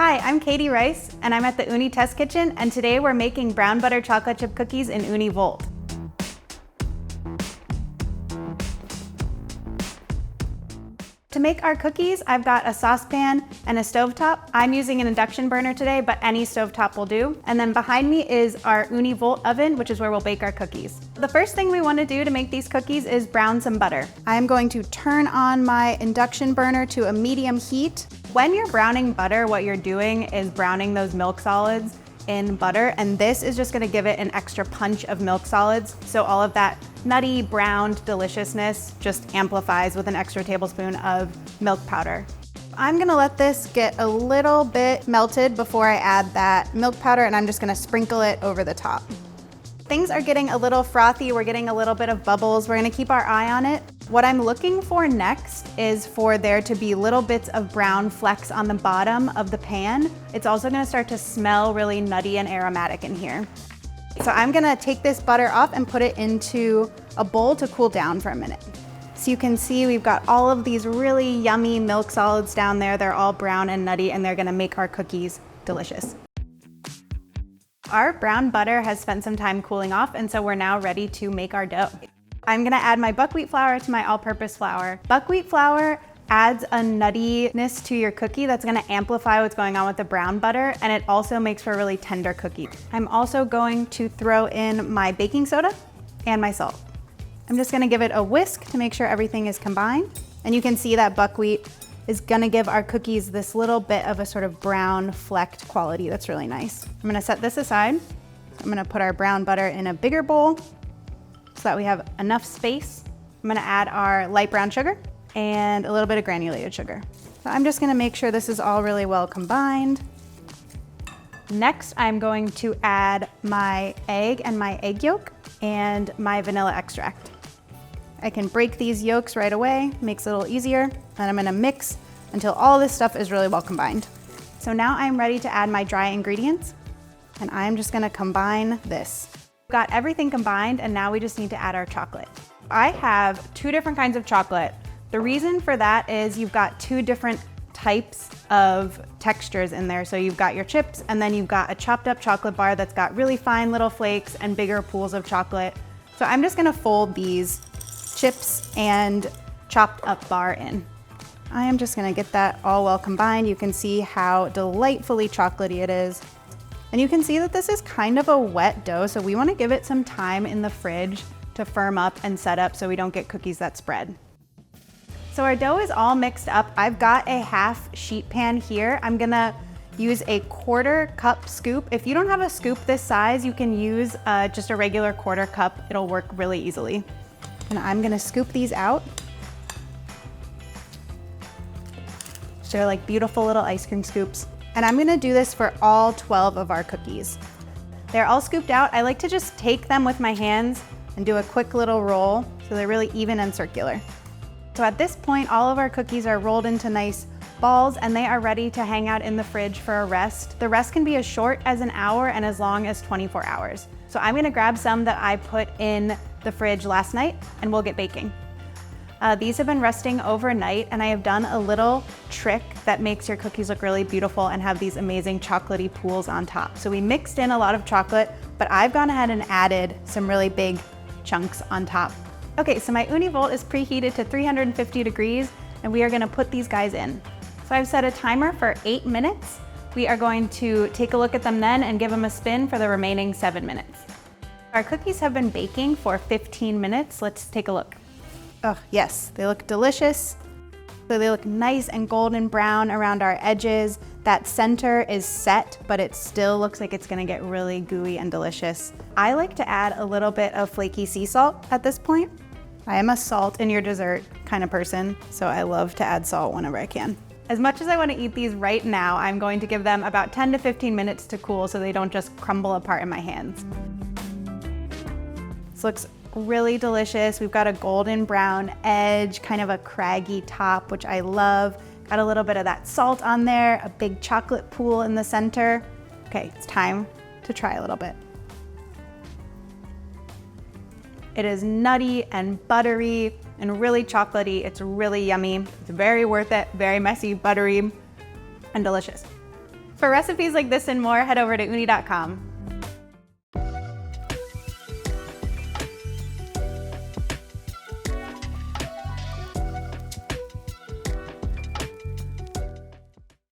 Hi, I'm Katie Rice, and I'm at the Ooni Test Kitchen, and today we're making brown butter chocolate chip cookies in Ooni Volt. To make our cookies, I've got a saucepan and a stovetop. I'm using an induction burner today, but any stovetop will do. And then behind me is our Ooni Volt oven, which is where we'll bake our cookies. The first thing we want to do to make these cookies is brown some butter. I'm going to turn on my induction burner to a medium heat. When you're browning butter, what you're doing is browning those milk solids in butter, and this is just gonna give it an extra punch of milk solids. So all of that nutty, browned deliciousness just amplifies with an extra tablespoon of milk powder. I'm gonna let this get a little bit melted before I add that milk powder, and I'm just gonna sprinkle it over the top. Things are getting a little frothy, we're getting a little bit of bubbles. We're gonna keep our eye on it. What I'm looking for next is for there to be little bits of brown flecks on the bottom of the pan. It's also gonna start to smell really nutty and aromatic in here. So I'm gonna take this butter off and put it into a bowl to cool down for a minute. So you can see we've got all of these really yummy milk solids down there. They're all brown and nutty, and they're gonna make our cookies delicious. Our brown butter has spent some time cooling off, and so we're now ready to make our dough. I'm gonna add my buckwheat flour to my all-purpose flour. Buckwheat flour adds a nuttiness to your cookie that's gonna amplify what's going on with the brown butter, and it also makes for a really tender cookie. I'm also going to throw in my baking soda and my salt. I'm just gonna give it a whisk to make sure everything is combined. And you can see that buckwheat is gonna give our cookies this little bit of a sort of brown flecked quality that's really nice. I'm gonna set this aside. I'm gonna put our brown butter in a bigger bowl so that we have enough space. I'm gonna add our light brown sugar and a little bit of granulated sugar. So I'm just gonna make sure this is all really well combined. Next, I'm going to add my egg and my egg yolk and my vanilla extract. I can break these yolks right away, makes it a little easier. And I'm gonna mix until all this stuff is really well combined. So now I'm ready to add my dry ingredients, and I'm just gonna combine this. We've got everything combined, and now we just need to add our chocolate. I have 2 different kinds of chocolate. The reason for that is you've got 2 different types of textures in there. So you've got your chips, and then you've got a chopped up chocolate bar that's got really fine little flakes and bigger pools of chocolate. So I'm just gonna fold these chips and chopped up bar in. I am just gonna get that all well combined. You can see how delightfully chocolatey it is. And you can see that this is kind of a wet dough, so we wanna give it some time in the fridge to firm up and set up so we don't get cookies that spread. So our dough is all mixed up. I've got a half sheet pan here. I'm gonna use a 1/4 cup scoop. If you don't have a scoop this size, you can use just a regular 1/4 cup. It'll work really easily. And I'm gonna scoop these out. They're like beautiful little ice cream scoops. And I'm gonna do this for all 12 of our cookies. They're all scooped out. I like to just take them with my hands and do a quick little roll so they're really even and circular. So at this point, all of our cookies are rolled into nice balls, and they are ready to hang out in the fridge for a rest. The rest can be as short as an hour and as long as 24 hours. So I'm gonna grab some that I put in the fridge last night, and we'll get baking. These have been resting overnight, and I have done a little trick that makes your cookies look really beautiful and have these amazing chocolatey pools on top. So we mixed in a lot of chocolate, but I've gone ahead and added some really big chunks on top. Okay, so my Ooni Volt is preheated to 350 degrees, and we are gonna put these guys in. So I've set a timer for 8 minutes. We are going to take a look at them then and give them a spin for the remaining 7 minutes. Our cookies have been baking for 15 minutes. Let's take a look. Oh, yes, they look delicious. So they look nice and golden brown around our edges. That center is set, but it still looks like it's gonna get really gooey and delicious. I like to add a little bit of flaky sea salt at this point. I am a salt in your dessert kind of person, so I love to add salt whenever I can. As much as I wanna eat these right now, I'm going to give them about 10 to 15 minutes to cool so they don't just crumble apart in my hands. This looks really delicious. We've got a golden brown edge, kind of a craggy top, which I love. Got a little bit of that salt on there, a big chocolate pool in the center. Okay, it's time to try a little bit. It is nutty and buttery and really chocolatey. It's really yummy. It's very worth it, very messy, buttery, and delicious. For recipes like this and more, head over to ooni.com.